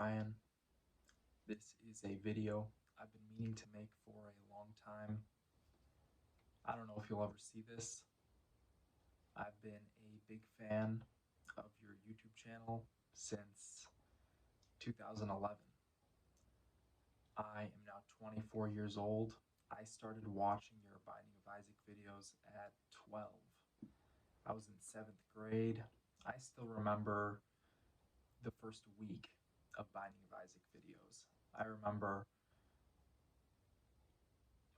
NorthernLion. This is a video I've been meaning to make for a long time. I don't know if you'll ever see this. I've been a big fan of your YouTube channel since 2011. I am now 24 years old. I started watching your Binding of Isaac videos at 12. I was in 7th grade. I still remember the first week of Binding of Isaac videos. I remember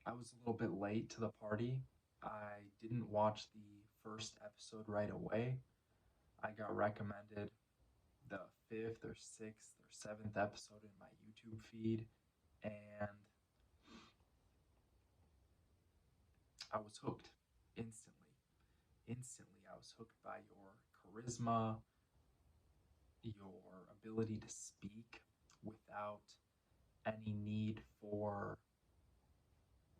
I was a little bit late to the party. I didn't watch the first episode right away. I got recommended the 5th or 6th or 7th episode in my YouTube feed, and I was hooked instantly. Instantly, I was hooked by your charisma, your ability to speak without any need for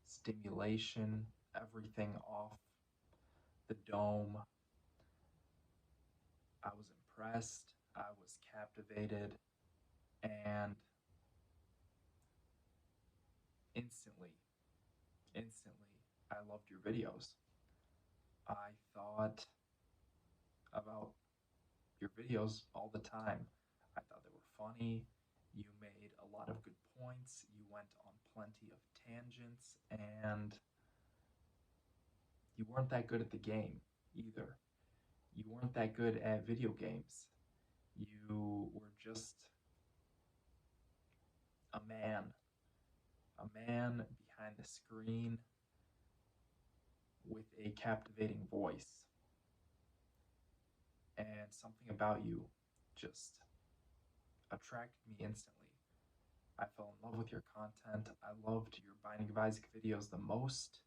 stimulation, everything off the dome. I was impressed, I was captivated, and instantly, I loved your videos. I thought about your videos all the time. I thought they were funny. You made a lot of good points. You went on plenty of tangents, and you weren't that good at the game either. You weren't that good at video games. You were just a man behind the screen with a captivating voice. And something about you just attracted me instantly. I fell in love with your content. I loved your Binding of Isaac videos the most.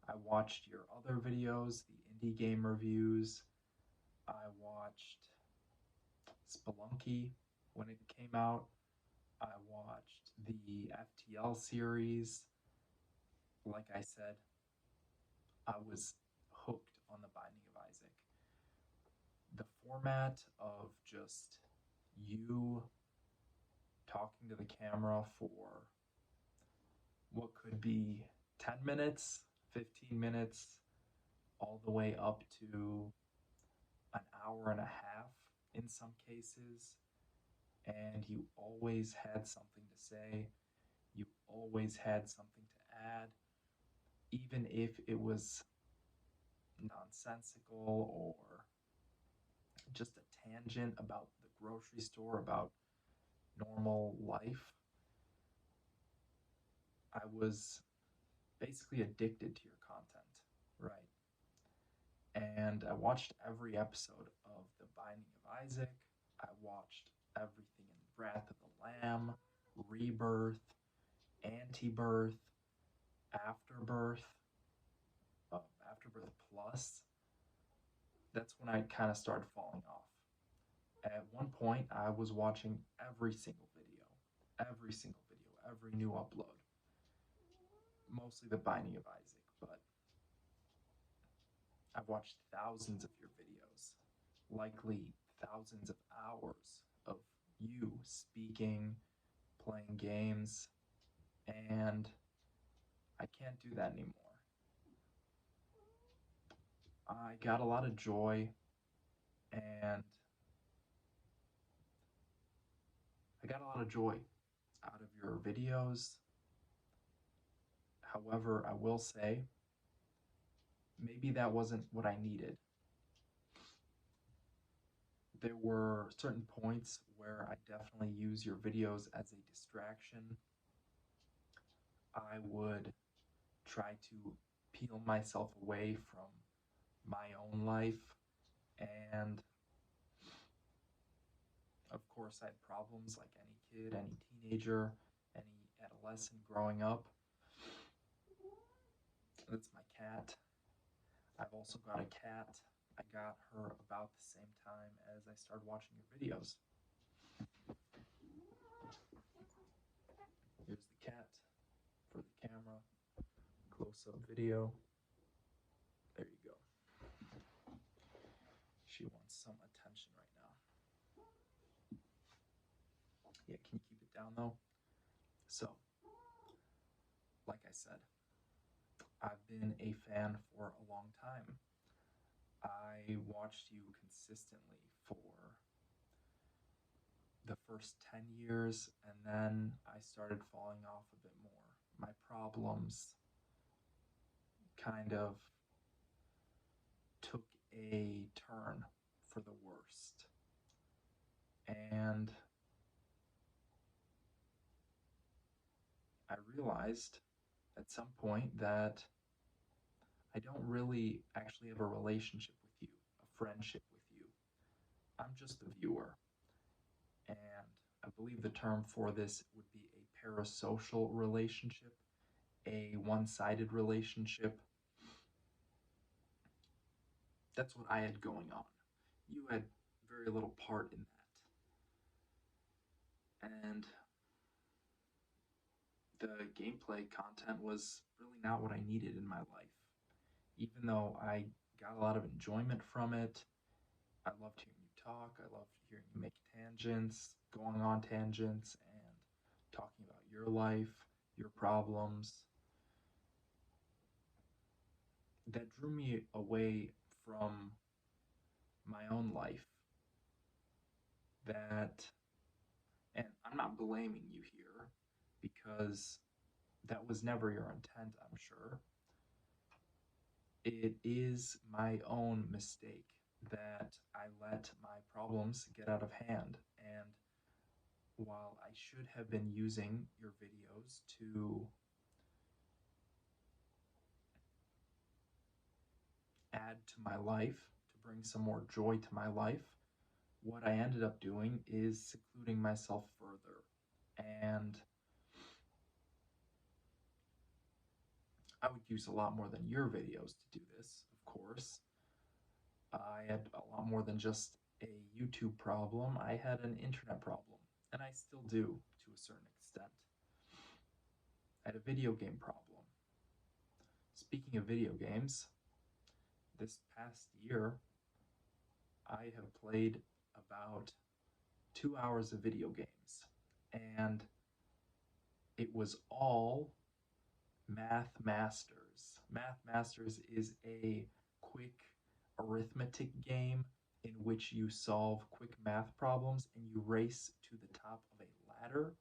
I watched your other videos, the indie game reviews. I watched Spelunky when it came out. I watched the FTL series. Like I said, I was hooked on the Binding of Isaac. The format of just you talking to the camera for what could be 10 minutes, 15 minutes, all the way up to an hour and a half in some cases. And you always had something to say. You always had something to add, even if it was nonsensical or just a tangent about the grocery store, about normal life. I was basically addicted to your content, right? And I watched every episode of The Binding of Isaac. I watched everything in Wrath of the Lamb, Rebirth, Antibirth, Afterbirth, Afterbirth Plus. That's when I kind of started falling off. At one point, I was watching every single video, every new upload. Mostly The Binding of Isaac, but I've watched thousands of your videos, likely thousands of hours of you speaking, playing games, and I can't do that anymore. I got a lot of joy, and I got a lot of joy out of your videos. However, I will say, maybe that wasn't what I needed. There were certain points where I definitely use your videos as a distraction. I would try to peel myself away from my own life, and of course I had problems like any kid, any teenager, any adolescent growing up. That's my cat. I've also got a cat. I got her about the same time as I started watching your videos. Here's the cat for the camera. Close-up video. There you go. She wants some attention right now. Yeah, can you keep it down though? So, like I said, I've been a fan for a long time. I watched you consistently for the first 10 years, and then I started falling off a bit more. My problems kind of took a turn for the worst. And I realized at some point that I don't really actually have a relationship with you, a friendship with you. I'm just the viewer. And I believe the term for this would be a parasocial relationship, a one sided relationship. That's what I had going on. You had very little part in that. And the gameplay content was really not what I needed in my life. Even though I got a lot of enjoyment from it, I loved hearing you talk, I loved hearing you make tangents, going on tangents, and talking about your life, your problems. That drew me away from my own life. That, and I'm not blaming you here because that was never your intent, I'm sure. It is my own mistake that I let my problems get out of hand. And while I should have been using your videos to add to my life, to bring some more joy to my life, what I ended up doing is secluding myself further. And I would use a lot more than your videos to do this, of course. I had a lot more than just a YouTube problem, I had an internet problem, and I still do to a certain extent. I had a video game problem. Speaking of video games, this past year, I have played about 2 hours of video games, and it was all Math Masters. Math Masters is a quick arithmetic game in which you solve quick math problems and you race to the top of a ladder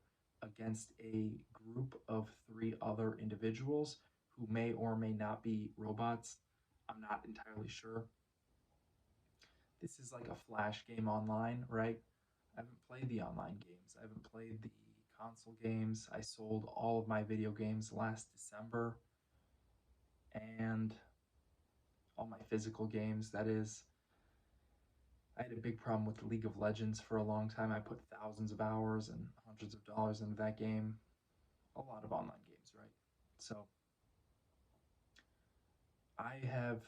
against a group of three other individuals who may or may not be robots. I'm not entirely sure. This is like a flash game online, right? I haven't played the online games. I haven't played the console games. I sold all of my video games last December, and all my physical games, that is. I had a big problem with League of Legends for a long time. I put thousands of hours and hundreds of dollars into that game. A lot of online games, right? So I have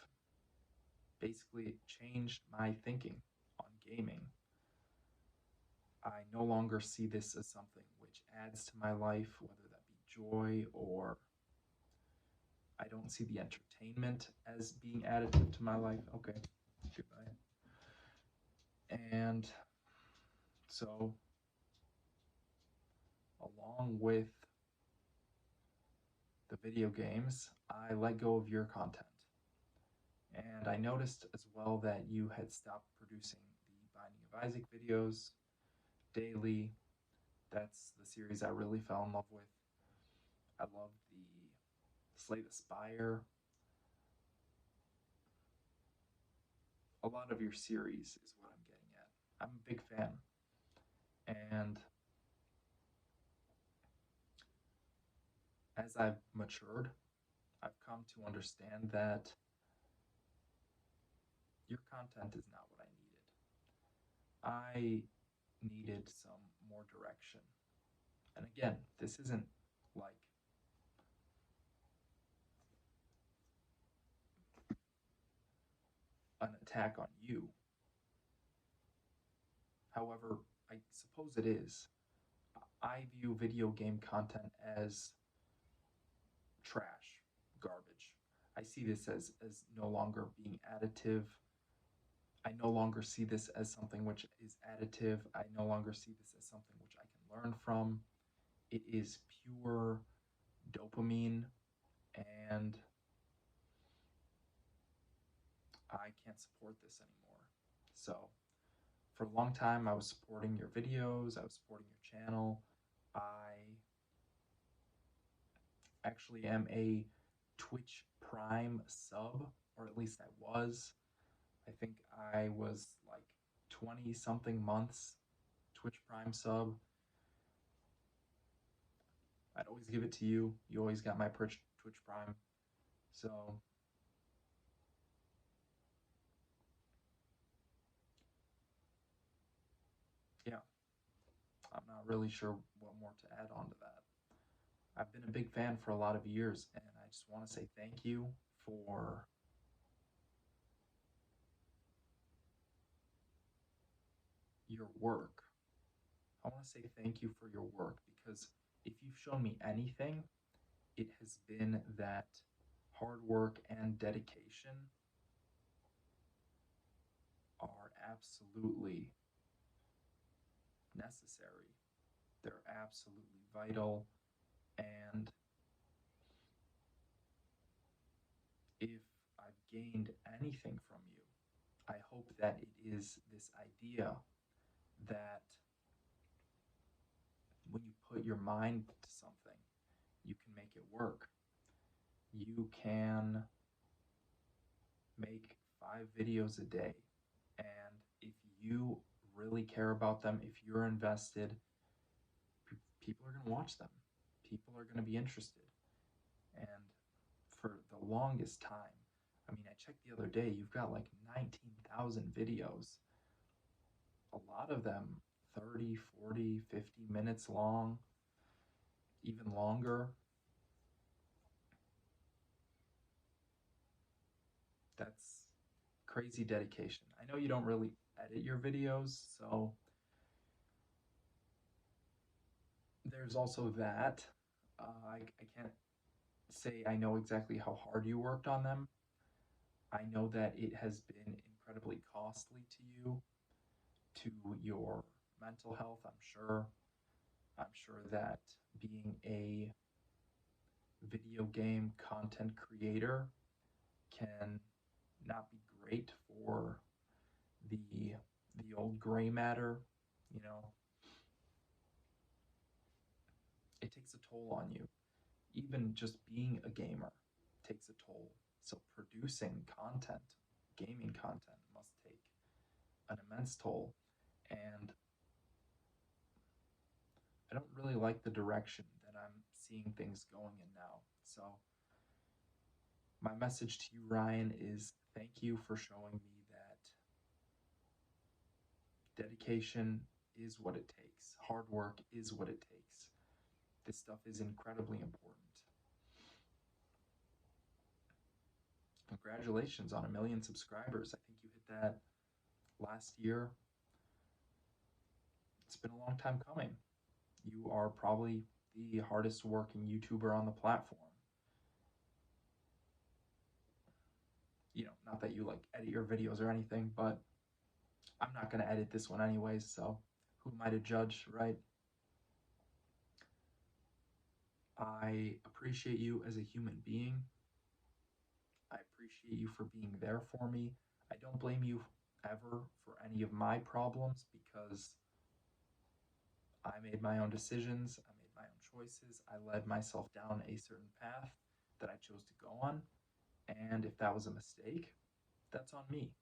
basically changed my thinking on gaming. I no longer see this as something which adds to my life, whether that be joy or I don't see the entertainment as being additive to my life. Okay, goodbye. And so, along with the video games, I let go of your content. And I noticed as well that you had stopped producing the Binding of Isaac videos daily. That's the series I really fell in love with. I love the Slay the Spire. A lot of your series is what I'm getting at. I'm a big fan. And as I've matured, I've come to understand that your content is not what I needed. I needed some more direction. And again, this isn't like an attack on you. However, I suppose it is. I view video game content as trash, garbage. I see this as no longer being additive. I no longer see this as something which is additive. I no longer see this as something which I can learn from. It is pure dopamine, and I can't support this anymore. So, for a long time, I was supporting your videos, I was supporting your channel. I actually am a Twitch Prime sub, or at least I was. I think I was like 20 something months Twitch Prime sub. I'd always give it to you. You always got my Twitch Prime. So, yeah, I'm not really sure what more to add on to that. I've been a big fan for a lot of years, and I just want to say thank you for your work. I want to say thank you for your work because if you've shown me anything, it has been that hard work and dedication are absolutely necessary. They're absolutely vital. And if I've gained anything from you, I hope that it is this idea that when you put your mind to something, you can make it work. You can make 5 videos a day. And if you really care about them, if you're invested, people are going to watch them. People are going to be interested. And for the longest time, I mean, I checked the other day, you've got like 19,000 videos. A lot of them 30, 40, 50 minutes long, even longer. That's crazy dedication. I know you don't really edit your videos, so there's also that. I can't say I know exactly how hard you worked on them. I know that it has been incredibly costly to you, to your mental health, I'm sure. I'm sure that being a video game content creator can not be great for the old gray matter, you know. It takes a toll on you. Even just being a gamer takes a toll. So producing content, gaming content, must take an immense toll. And I don't really like the direction that I'm seeing things going in now. So my message to you, Ryan, is thank you for showing me that dedication is what it takes. Hard work is what it takes. This stuff is incredibly important. Congratulations on 1 million subscribers. I think you hit that last year. It's been a long time coming. You are probably the hardest working YouTuber on the platform. You know, not that you like edit your videos or anything, but I'm not going to edit this one anyways, so who am I to judge, right? I appreciate you as a human being. I appreciate you for being there for me. I don't blame you ever for any of my problems because I made my own decisions, I made my own choices, I led myself down a certain path that I chose to go on, and if that was a mistake, that's on me.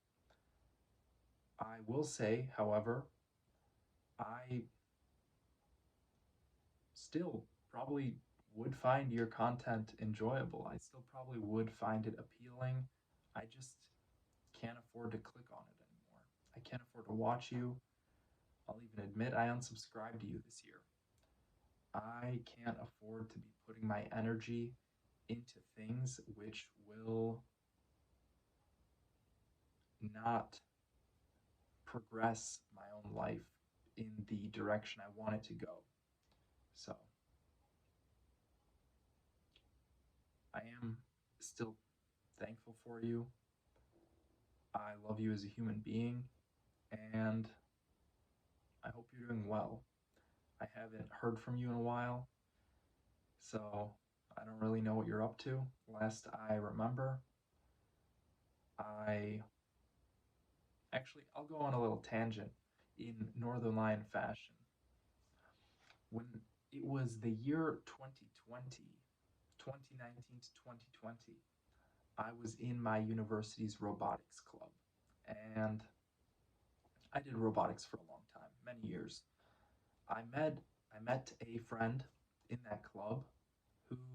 I will say, however, I still probably would find your content enjoyable. I still probably would find it appealing. I just can't afford to click on it anymore. I can't afford to watch you. I'll even admit I unsubscribed to you this year. I can't afford to be putting my energy into things which will not progress my own life in the direction I want it to go. So I am still thankful for you. I love you as a human being, and I hope you're doing well. I haven't heard from you in a while, so I don't really know what you're up to. Last I remember, I actually, I'll go on a little tangent in NorthernLion fashion. When it was the year 2020, 2019 to 2020, I was in my university's robotics club, and I did robotics for a long time, many years. I met I met a friend in that club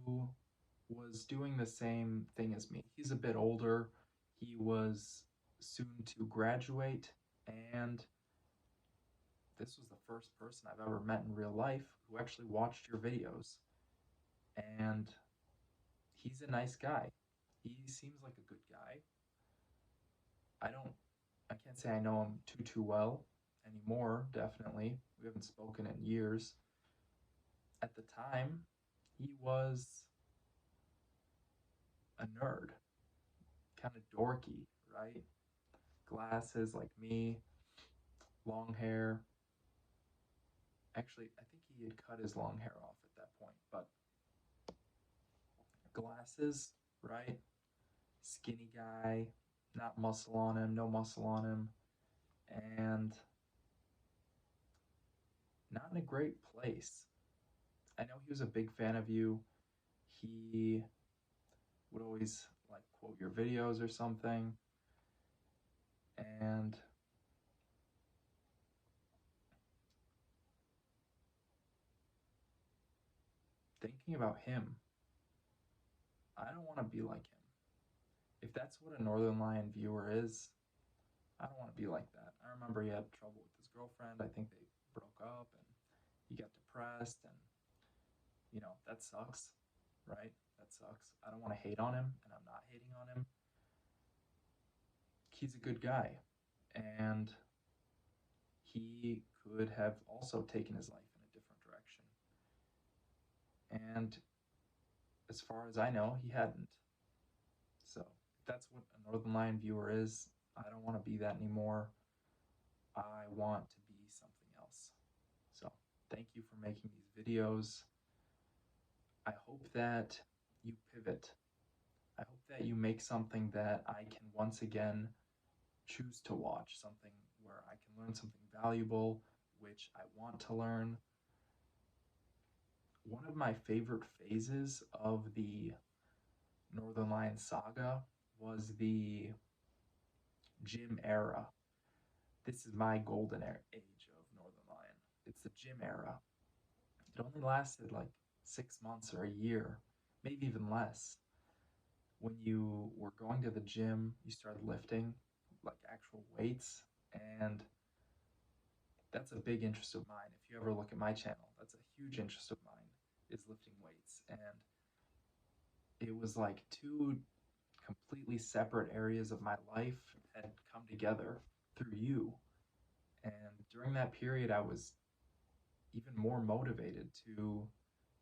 who was doing the same thing as me. He's a bit older. He was soon to graduate, and this was the first person I've ever met in real life who actually watched your videos. And he's a nice guy. He seems like a good guy. I don't I can't say I know him too well anymore, definitely. We haven't spoken in years. At the time, he was a nerd, kind of dorky, right? Glasses like me, long hair. Actually, I think he had cut his long hair off at that point, but glasses, right? Skinny guy, not muscle on him, no muscle on him, and not in a great place. I know he was a big fan of you. He would always like quote your videos or something. And thinking about him, I don't want to be like him. If that's what a NorthernLion viewer is, I don't want to be like that. I remember he had trouble with his girlfriend. I think they broke up and he got depressed, and that sucks, right? That sucks. I don't want to hate on him, and I'm not hating on him. He's a good guy, and he could have also taken his life in a different direction. And as far as I know, he hadn't. So if that's what a NorthernLion viewer is, I don't want to be that anymore. I want to be something else. So thank you for making these videos. I hope that you pivot. I hope that you make something that I can once again choose to watch, something where I can learn something valuable, which I want to learn. One of my favorite phases of the NorthernLion saga was the gym era. This is my golden age of NorthernLion. It's the gym era. It only lasted like 6 months or a year, maybe even less. When you were going to the gym, you started lifting like actual weights, and that's a big interest of mine. If you ever look at my channel, that's a huge interest of mine, is lifting weights. And it was like two completely separate areas of my life had come together through you. And during that period, I was even more motivated to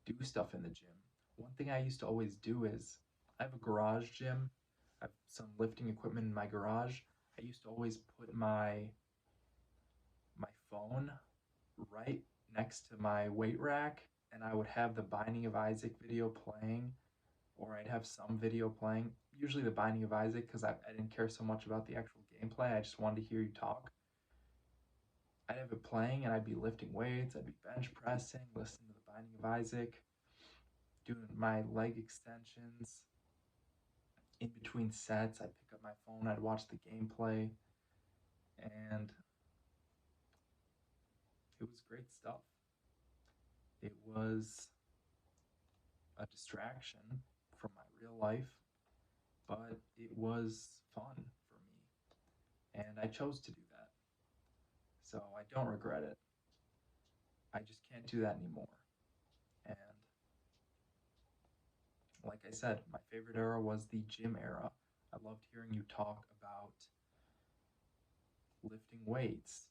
do stuff in the gym. One thing I used to always do is I have a garage gym. I have some lifting equipment in my garage. I used to always put my phone right next to my weight rack, and I would have the Binding of Isaac video playing, or I'd have some video playing, usually the Binding of Isaac, because I didn't care so much about the actual gameplay. I just wanted to hear you talk. I'd have it playing, and I'd be lifting weights, I'd be bench pressing, listening to the Binding of Isaac, doing my leg extensions. In between sets, I'd pick up my phone, I'd watch the gameplay, and it was great stuff. It was a distraction from my real life, but it was fun for me, and I chose to do that. So I don't regret it. I just can't do that anymore. And like I said, my favorite era was the gym era. I loved hearing you talk about lifting weights,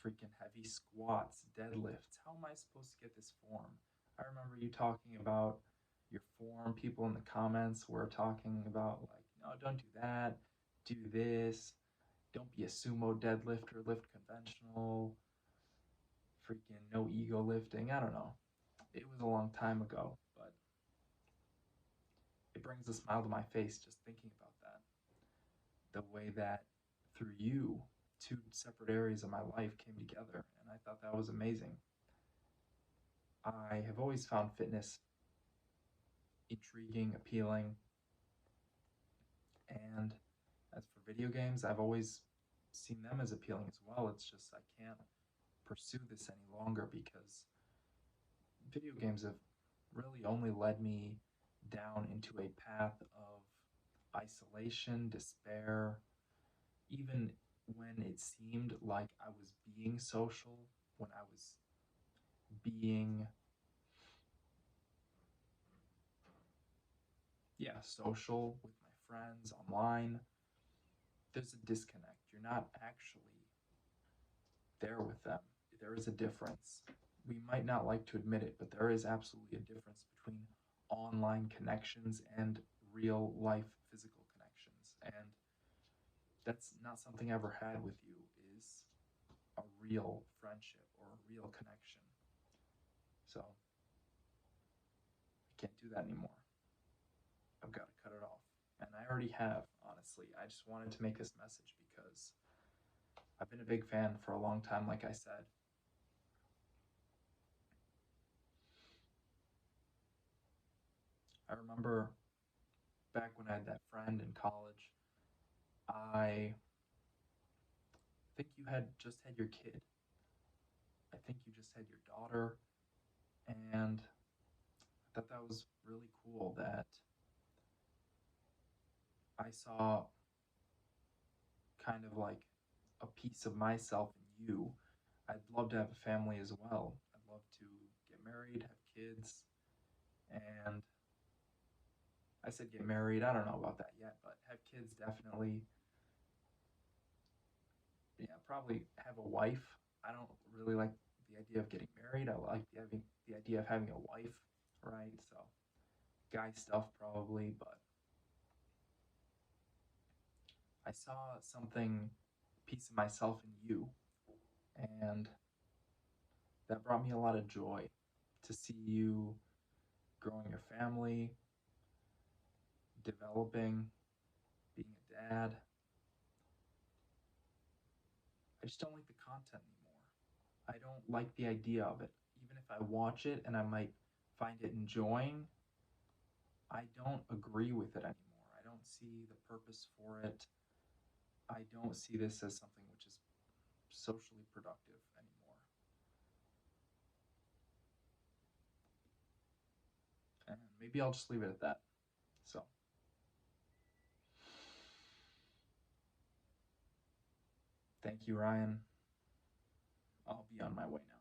freaking heavy squats, deadlifts. How am I supposed to get this form? I remember you talking about your form. People in the comments were talking about, like, no, don't do that. Do this. Don't be a sumo deadlifter, lift conventional. freaking no ego lifting. I don't know. It was a long time ago, but it brings a smile to my face just thinking about that. The way that through you, two separate areas of my life came together, and I thought that was amazing. I have always found fitness intriguing, appealing, and as for video games, I've always seen them as appealing as well. It's just I can't pursue this any longer because video games have really only led me down into a path of isolation, despair, even when it seemed like I was being social, when I was being, yeah, social with my friends online, there's a disconnect. You're not actually there with them. There is a difference. We might not like to admit it, but there is absolutely a difference between online connections and real life physical connections. And that's not something I ever had with you is a real friendship or a real connection. So I can't do that anymore. I've got to cut it off. And I already have, honestly. I just wanted to make this message because I've been a big fan for a long time, like I said. I remember back when I had that friend in college, I think you had just had your kid. I think you just had your daughter. And I thought that was really cool that I saw kind of like a piece of myself in you. I'd love to have a family as well. I'd love to get married, have kids, and I said get married. I don't know about that yet, but have kids definitely. Yeah, probably have a wife. I don't really like the idea of getting married. I like the idea of having a wife, right? So guy stuff probably, but I saw something, piece of myself in you, and that brought me a lot of joy to see you growing your family, developing, being a dad. I just don't like the content anymore. I don't like the idea of it. Even if I watch it and I might find it enjoying, I don't agree with it anymore. I don't see the purpose for it. I don't see this as something which is socially productive anymore. And maybe I'll just leave it at that. So, thank you, Ryan. I'll be on my way now.